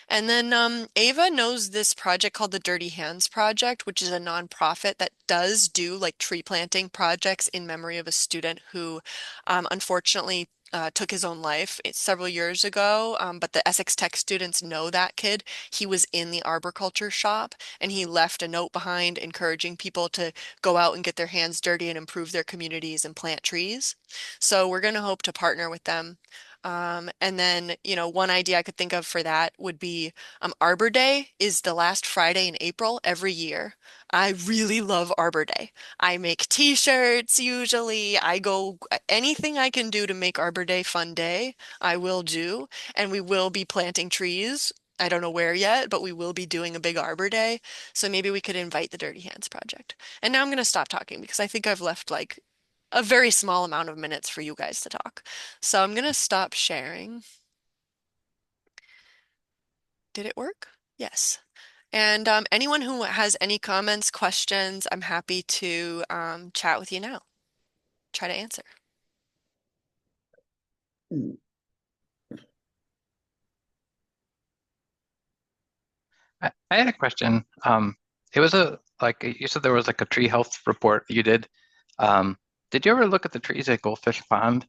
And then Ava knows this project called the Dirty Hands Project, which is a nonprofit that does do like tree planting projects in memory of a student who unfortunately took his own life several years ago. But the Essex Tech students know that kid. He was in the arboriculture shop and he left a note behind encouraging people to go out and get their hands dirty and improve their communities and plant trees. So we're going to hope to partner with them. And then, one idea I could think of for that would be Arbor Day is the last Friday in April every year. I really love Arbor Day. I make t-shirts usually. I go anything I can do to make Arbor Day fun day, I will do. And we will be planting trees. I don't know where yet, but we will be doing a big Arbor Day. So maybe we could invite the Dirty Hands Project. And now I'm going to stop talking because I think I've left like a very small amount of minutes for you guys to talk. So I'm going to stop sharing. Did it work? Yes. And anyone who has any comments, questions, I'm happy to chat with you now. Try to answer.
I had a question. It was like you said there was like a tree health report you did. Did you ever look at the trees at Goldfish Pond?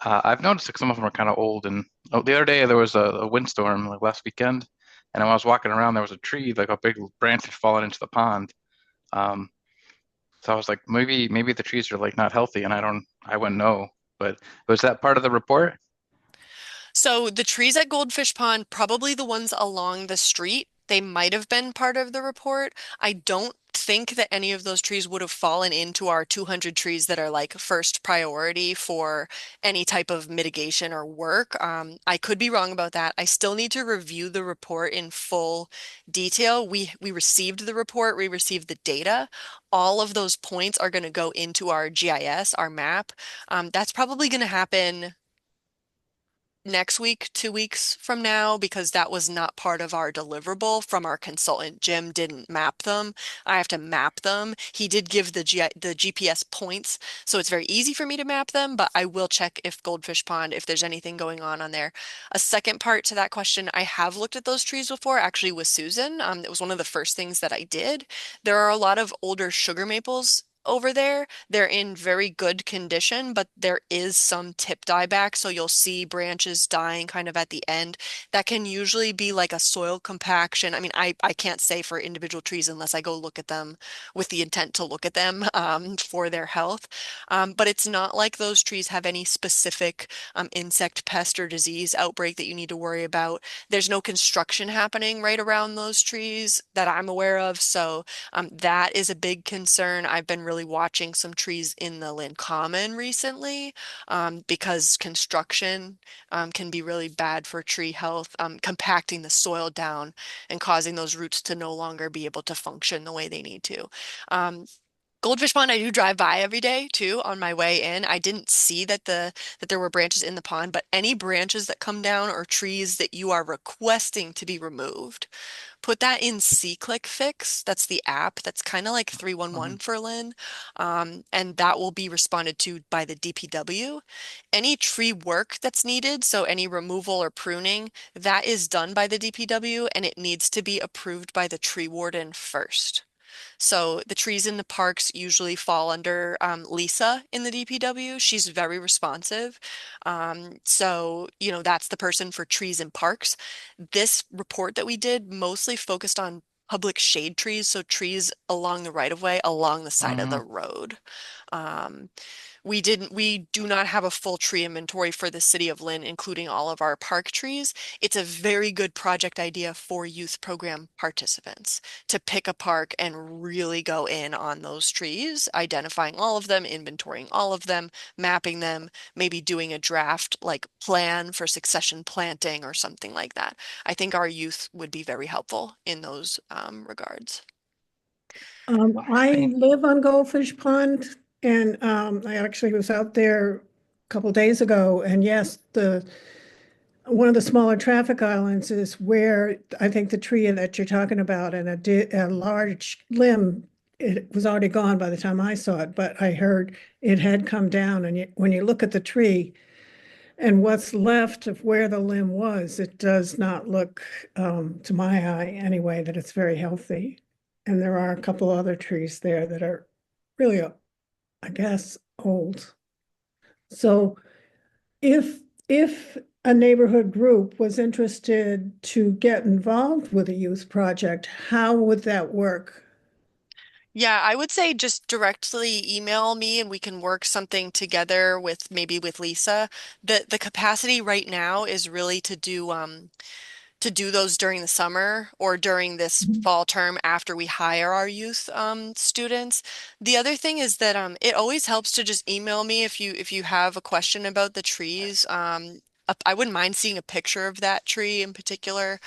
I've noticed that some of them are kind of old, and the other day there was a windstorm like last weekend, and when I was walking around, there was a tree like a big branch had fallen into the pond. Um, so I was like, maybe the trees are like not healthy, and I wouldn't know. But was that part of the report?
So the trees at Goldfish Pond, probably the ones along the street, they might have been part of the report. I don't think that any of those trees would have fallen into our 200 trees that are like first priority for any type of mitigation or work. I could be wrong about that. I still need to review the report in full detail. We received the report, we received the data. All of those points are going to go into our GIS, our map. That's probably going to happen next week, 2 weeks from now, because that was not part of our deliverable from our consultant. Jim didn't map them. I have to map them. He did give the GPS points, so it's very easy for me to map them, but I will check if Goldfish Pond, if there's anything going on there. A second part to that question, I have looked at those trees before, actually with Susan. It was one of the first things that I did. There are a lot of older sugar maples over there. They're in very good condition, but there is some tip dieback, so you'll see branches dying kind of at the end. That can usually be like a soil compaction. I mean, I can't say for individual trees unless I go look at them with the intent to look at them for their health. But it's not like those trees have any specific insect pest or disease outbreak that you need to worry about. There's no construction happening right around those trees that I'm aware of, so that is a big concern. I've been really watching some trees in the Lynn Common recently because construction can be really bad for tree health, compacting the soil down and causing those roots to no longer be able to function the way they need to. Um, Goldfish Pond, I do drive by every day too on my way in. I didn't see that there were branches in the pond, but any branches that come down or trees that you are requesting to be removed, put that in C-Click Fix. That's the app. That's kind of like 311
Mhm.
for Lynn. And that will be responded to by the DPW. Any tree work that's needed, so any removal or pruning, that is done by the DPW and it needs to be approved by the tree warden first. So the trees in the parks usually fall under Lisa in the DPW. She's very responsive. So that's the person for trees in parks. This report that we did mostly focused on public shade trees, so trees along the right of way, along the side of the
Mhm.
road. Um, we do not have a full tree inventory for the City of Lynn, including all of our park trees. It's a very good project idea for youth program participants to pick a park and really go in on those trees, identifying all of them, inventorying all of them, mapping them, maybe doing a draft like plan for succession planting or something like that. I think our youth would be very helpful in those regards.
I
Thank.
live on Goldfish Pond, and I actually was out there a couple days ago, and yes, the one of the smaller traffic islands is where I think the tree that you're talking about and a large limb, it was already gone by the time I saw it, but I heard it had come down, and when you look at the tree and what's left of where the limb was, it does not look, to my eye anyway, that it's very healthy. And there are a couple other trees there that are really, I guess, old. So if a neighborhood group was interested to get involved with a youth project, how would that work?
Yeah, I would say just directly email me and we can work something together with maybe with Lisa. The capacity right now is really to do those during the summer or during this fall term after we hire our youth students. The other thing is that it always helps to just email me if you have a question about the trees. I wouldn't mind seeing a picture of that tree in particular.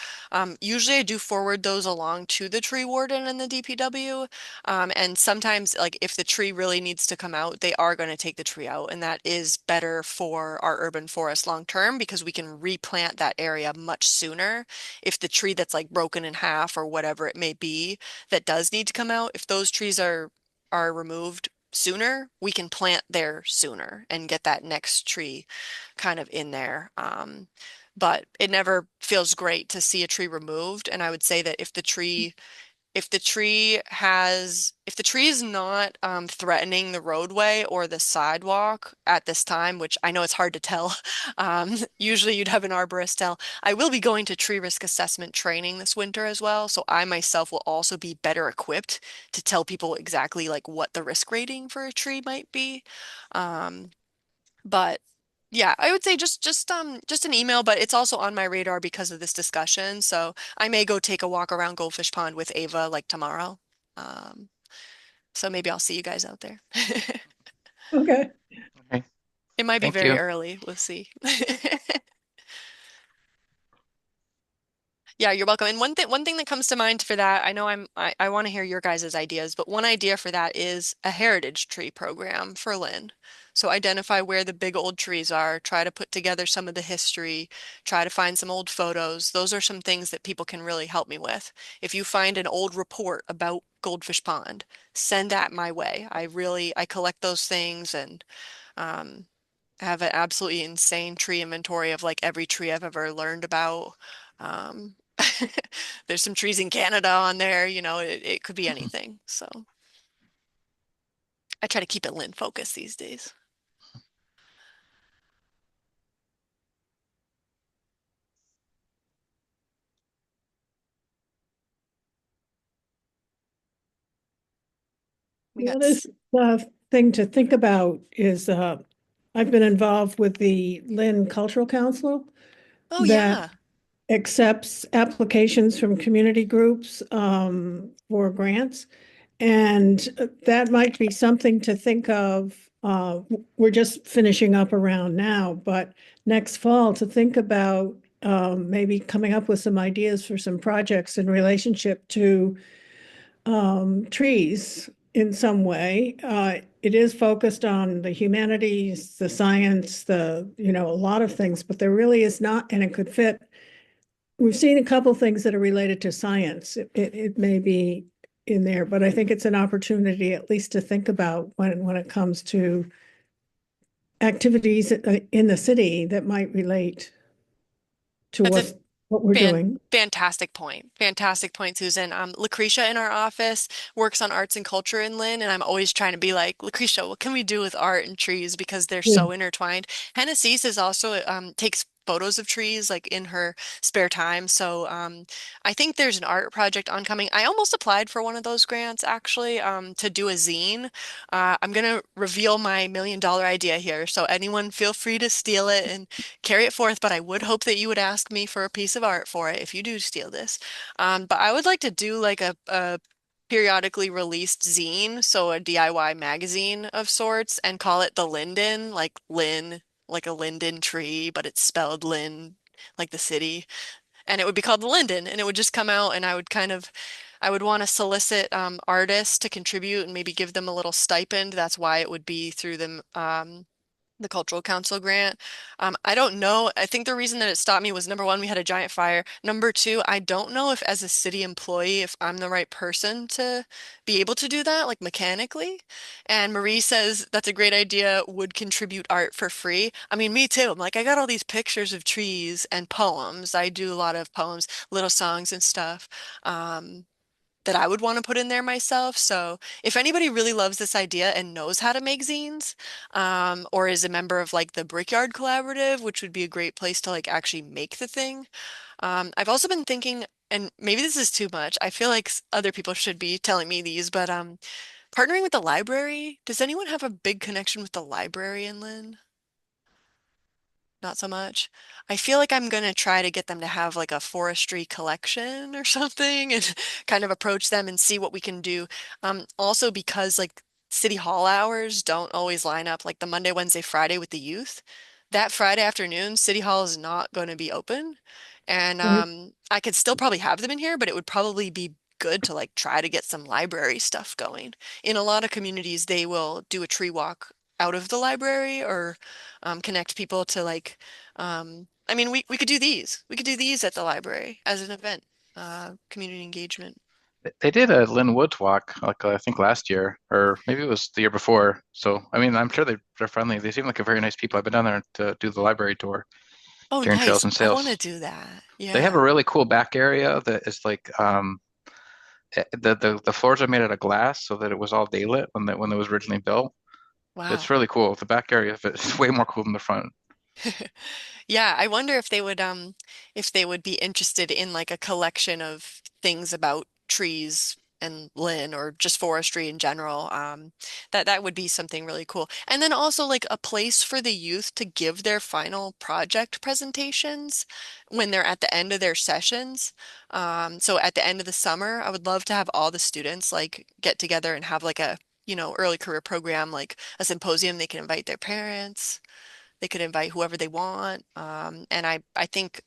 Usually I do forward those along to the tree warden and the DPW. And sometimes, like if the tree really needs to come out, they are going to take the tree out, and that is better for our urban forest long term because we can replant that area much sooner. If the tree that's like broken in half or whatever it may be that does need to come out, if those trees are removed sooner, we can plant there sooner and get that next tree kind of in there. But it never feels great to see a tree removed. And I would say that if the tree is not threatening the roadway or the sidewalk at this time, which I know it's hard to tell, usually you'd have an arborist tell. I will be going to tree risk assessment training this winter as well, so I myself will also be better equipped to tell people exactly like what the risk rating for a tree might be. Um, but yeah, I would say just an email, but it's also on my radar because of this discussion. So I may go take a walk around Goldfish Pond with Ava like tomorrow. Um, so maybe I'll see you guys out there.
Okay.
Okay.
It might be
Thank
very
you.
early. We'll see. Yeah, you're welcome. And one thing that comes to mind for that, I know I want to hear your guys' ideas, but one idea for that is a heritage tree program for Lynn. So identify where the big old trees are, try to put together some of the history, try to find some old photos. Those are some things that people can really help me with. If you find an old report about Goldfish Pond, send that my way. I collect those things and um have an absolutely insane tree inventory of like every tree I've ever learned about. Um, there's some trees in Canada on there, it could be anything. So I try to keep it Lynn focused these days. We
The
got,
other thing to think about is I've been involved with the Lynn Cultural Council
oh
that
yeah.
accepts applications from community groups for grants. And that might be something to think of. We're just finishing up around now, but next fall to think about maybe coming up with some ideas for some projects in relationship to trees in some way. It is focused on the humanities, the science, a lot of things, but there really is not, and it could fit. We've seen a couple things that are related to science. It may be in there, but I think it's an opportunity at least to think about when it comes to activities in the city that might relate to
That's a
what we're
Fan
doing.
fantastic point. Fantastic point, Susan. Lucretia in our office works on arts and culture in Lynn, and I'm always trying to be like, Lucretia, what can we do with art and trees because they're
Yeah.
so intertwined. Hannah Cease is also takes photos of trees like in her spare time. So I think there's an art project oncoming. I almost applied for one of those grants actually to do a zine. I'm gonna reveal my $1 million idea here. So anyone feel free to steal it and carry it forth, but I would hope that you would ask me for a piece of art for it if you do steal this. But I would like to do like a periodically released zine, so a DIY magazine of sorts, and call it the Linden, like Lynn, like a linden tree, but it's spelled Lynn, like the city. And it would be called the Linden, and it would just come out, and I would want to solicit artists to contribute and maybe give them a little stipend. That's why it would be through the Cultural Council grant. I don't know. I think the reason that it stopped me was number one, we had a giant fire. Number two, I don't know if as a city employee, if I'm the right person to be able to do that, like mechanically. And Marie says that's a great idea, would contribute art for free. I mean, me too. I'm like, I got all these pictures of trees and poems. I do a lot of poems, little songs and stuff. Um, that I would want to put in there myself. So if anybody really loves this idea and knows how to make zines, or is a member of like the Brickyard Collaborative, which would be a great place to like actually make the thing. I've also been thinking, and maybe this is too much. I feel like other people should be telling me these, but partnering with the library. Does anyone have a big connection with the library in Lynn? Not so much. I feel like I'm gonna try to get them to have like a forestry collection or something and kind of approach them and see what we can do. Also because like city hall hours don't always line up like the Monday, Wednesday, Friday with the youth. That Friday afternoon, city hall is not going to be open. And
Right.
I could still probably have them in here, but it would probably be good to like try to get some library stuff going. In a lot of communities, they will do a tree walk out of the library or connect people to like I mean we could do these. We could do these at the library as an event, community engagement.
They did a Lynn Woods walk, like I think last year, or maybe it was the year before. So, I mean, I'm sure they're friendly. They seem like a very nice people. I've been down there to do the library tour
Oh,
during Trails
nice.
and
I want to
Sales.
do that.
They have a
Yeah.
really cool back area that is like the floors are made out of glass so that it was all daylit when it was originally built. So it's
Wow.
really cool. The back area is way more cool than the front.
Yeah, I wonder if they would be interested in like a collection of things about trees and Lynn or just forestry in general. That would be something really cool. And then also like a place for the youth to give their final project presentations when they're at the end of their sessions. So at the end of the summer, I would love to have all the students like get together and have like a, early career program, like a symposium. They can invite their parents. They could invite whoever they want. And I think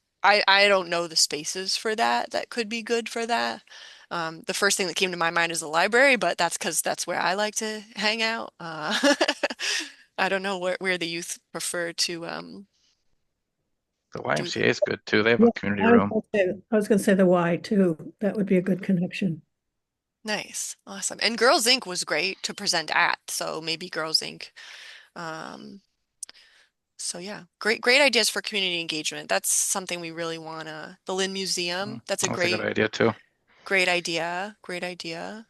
I don't know the spaces for that that could be good for that. The first thing that came to my mind is the library, but that's because that's where I like to hang out. I don't know where the youth prefer to
The
do
YMCA
that.
is good too. They have
Yeah,
a community room.
I was gonna say the Y too. That would be a good connection.
Nice, awesome. And Girls Inc. was great to present at, so maybe Girls Inc. Um, so yeah, great ideas for community engagement. That's something we really wanna. The Lynn Museum, that's a
That's a good
great
idea too.
great idea. Great idea.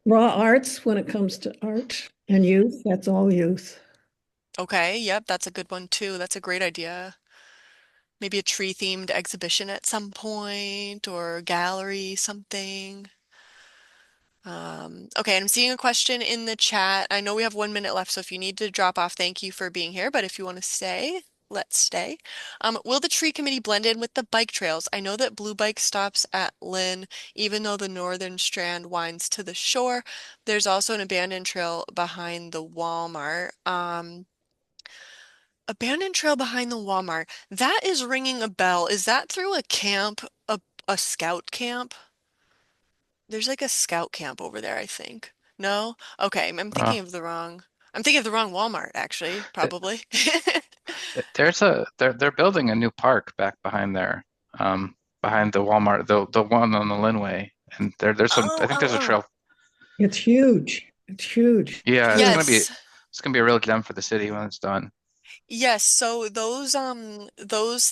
Raw arts, when it comes to art and youth, that's all youth.
Okay, yep, that's a good one too. That's a great idea. Maybe a tree themed exhibition at some point or gallery, something. Okay, and I'm seeing a question in the chat. I know we have 1 minute left, so if you need to drop off, thank you for being here. But if you want to stay, let's stay. Will the tree committee blend in with the bike trails? I know that Blue Bike stops at Lynn, even though the northern strand winds to the shore. There's also an abandoned trail behind the Walmart. Abandoned trail behind the Walmart. That is ringing a bell. Is that through a camp, a scout camp? There's like a scout camp over there, I think. No? Okay, I'm
Uh,
thinking of the wrong. I'm thinking of the wrong Walmart, actually,
th-
probably.
they're building a new park back behind there, behind the Walmart, the one on the Linway, and there's some. I
Oh,
think
oh,
there's a
oh.
trail.
It's huge. It's huge.
Yeah,
Huge.
Yes.
it's gonna be a real gem for the city when it's done.
Yes, so those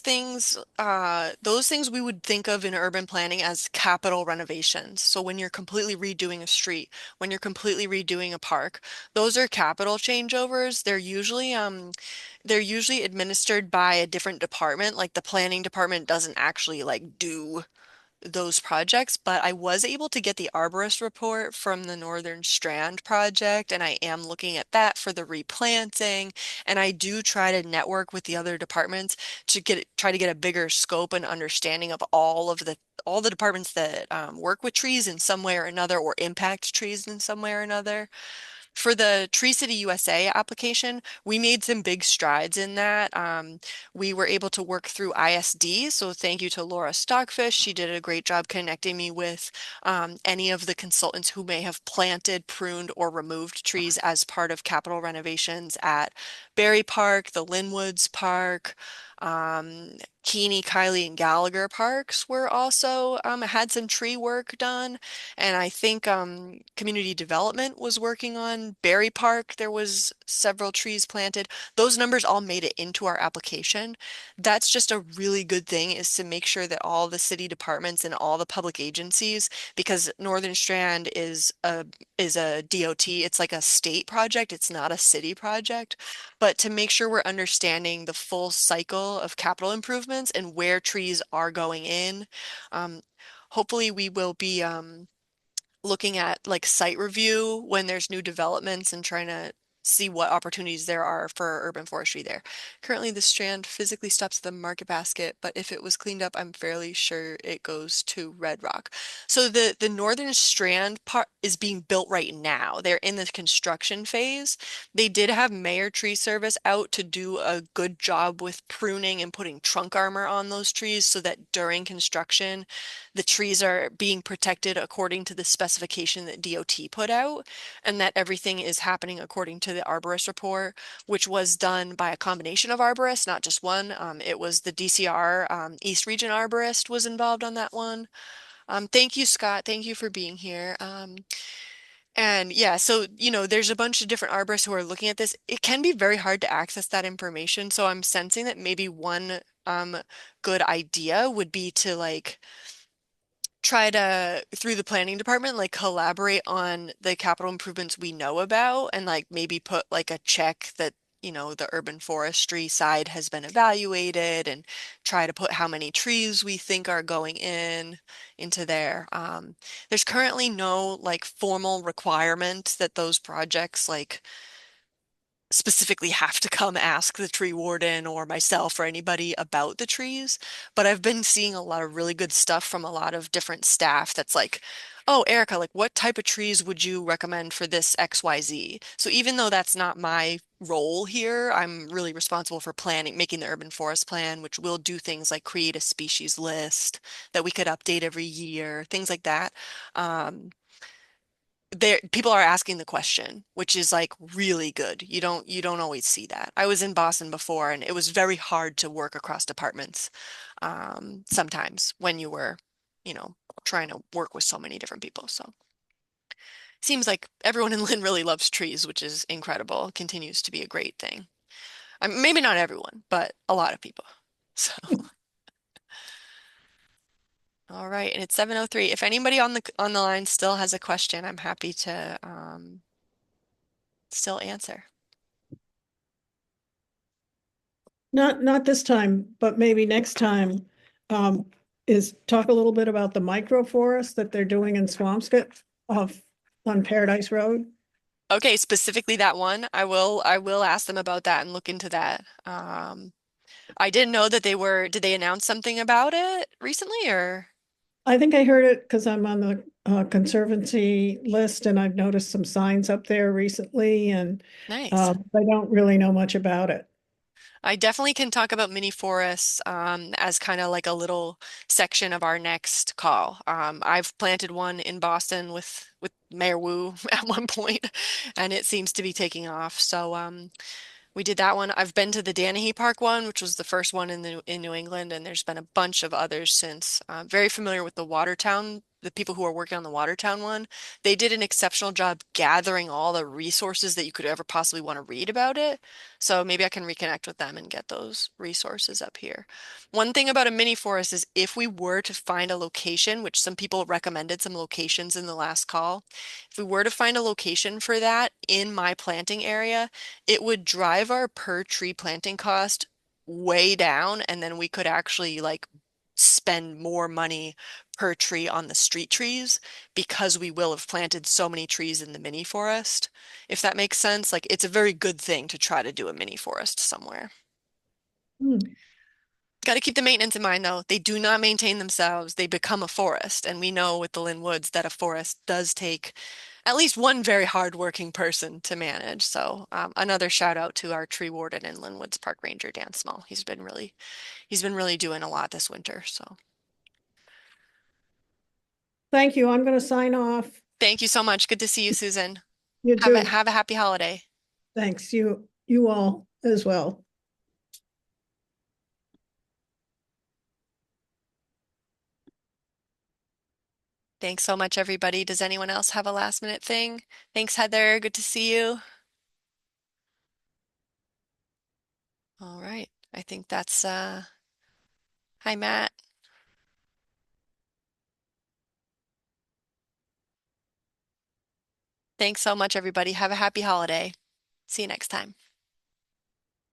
things we would think of in urban planning as capital renovations. So when you're completely redoing a street, when you're completely redoing a park, those are capital changeovers. They're usually administered by a different department. Like the planning department doesn't actually like do those projects, but I was able to get the arborist report from the Northern Strand project, and I am looking at that for the replanting. And I do try to network with the other departments to try to get a bigger scope and understanding of all the departments that work with trees in some way or another or impact trees in some way or another. For the Tree City USA application, we made some big strides in that. We were able to work through ISD, so thank you to Laura Stockfish. She did a great job connecting me with any of the consultants who may have planted, pruned, or removed trees as part of capital renovations at Berry Park, the Linwoods Park. Keeney, Kiley, and Gallagher parks were also had some tree work done. And I think community development was working on Berry Park. There was several trees planted. Those numbers all made it into our application. That's just a really good thing is to make sure that all the city departments and all the public agencies, because Northern Strand is a DOT, it's like a state project, it's not a city project. But to make sure we're understanding the full cycle of capital improvements and where trees are going in. Um, Hopefully we will be looking at like site review when there's new developments and trying to see what opportunities there are for urban forestry there. Currently, the strand physically stops at the market basket, but if it was cleaned up, I'm fairly sure it goes to Red Rock. So the northern strand part is being built right now. They're in the construction phase. They did have Mayor Tree Service out to do a good job with pruning and putting trunk armor on those trees so that during construction, the trees are being protected according to the specification that DOT put out, and that everything is happening according to the arborist report, which was done by a combination of arborists, not just one. It was the DCR East Region arborist was involved on that one. Thank you, Scott. Thank you for being here. And yeah, so there's a bunch of different arborists who are looking at this. It can be very hard to access that information, so I'm sensing that maybe one good idea would be to like try to through the planning department like collaborate on the capital improvements we know about and like maybe put like a check that the urban forestry side has been evaluated and try to put how many trees we think are going into there. There's currently no like formal requirement that those projects like specifically have to come ask the tree warden or myself or anybody about the trees. But I've been seeing a lot of really good stuff from a lot of different staff that's like, oh, Erica, like what type of trees would you recommend for this XYZ? So even though that's not my role here, I'm really responsible for planning, making the urban forest plan, which will do things like create a species list that we could update every year, things like that. Um, there, people are asking the question, which is like really good. You don't always see that. I was in Boston before, and it was very hard to work across departments, sometimes when you were, you know, trying to work with so many different people. So seems like everyone in Lynn really loves trees, which is incredible. Continues to be a great thing. Maybe not everyone, but a lot of people. So, all right, and it's 7:03. If anybody on the line still has a question, I'm happy to still answer.
Not this time, but maybe next time, um, is talk a little bit about the microforest that they're doing in Swampscott off on Paradise Road.
Okay, specifically that one, I will ask them about that and look into that. I didn't know that did they announce something about it recently or
I think I heard it because I'm on the conservancy list and I've noticed some signs up there recently and
nice.
I don't really know much about it.
I definitely can talk about mini forests as kind of like a little section of our next call. I've planted one in Boston with Mayor Wu at one point, and it seems to be taking off. So we did that one. I've been to the Danahy Park one, which was the first one in New England, and there's been a bunch of others since. Very familiar with the Watertown, the people who are working on the Watertown one. They did an exceptional job gathering all the resources that you could ever possibly want to read about it. So maybe I can reconnect with them and get those resources up here. One thing about a mini forest is if we were to find a location, which some people recommended some locations in the last call, if we were to find a location for that in my planting area, it would drive our per tree planting cost way down, and then we could actually like spend more money per tree on the street trees because we will have planted so many trees in the mini forest. If that makes sense, like it's a very good thing to try to do a mini forest somewhere.
Hmm.
Got to keep the maintenance in mind though. They do not maintain themselves. They become a forest. And we know with the Lynn Woods that a forest does take at least one very hardworking person to manage. So another shout out to our tree warden and Lynn Woods Park Ranger, Dan Small. He's been really doing a lot this winter. So
Thank you. I'm going to sign off.
thank you so much. Good to see you, Susan.
You
Have a
too.
have a happy holiday.
Thanks. You all as well.
Thanks so much, everybody. Does anyone else have a last minute thing? Thanks, Heather. Good to see you. All right. I think that's hi, Matt. Thanks so much, everybody. Have a happy holiday. See you next time.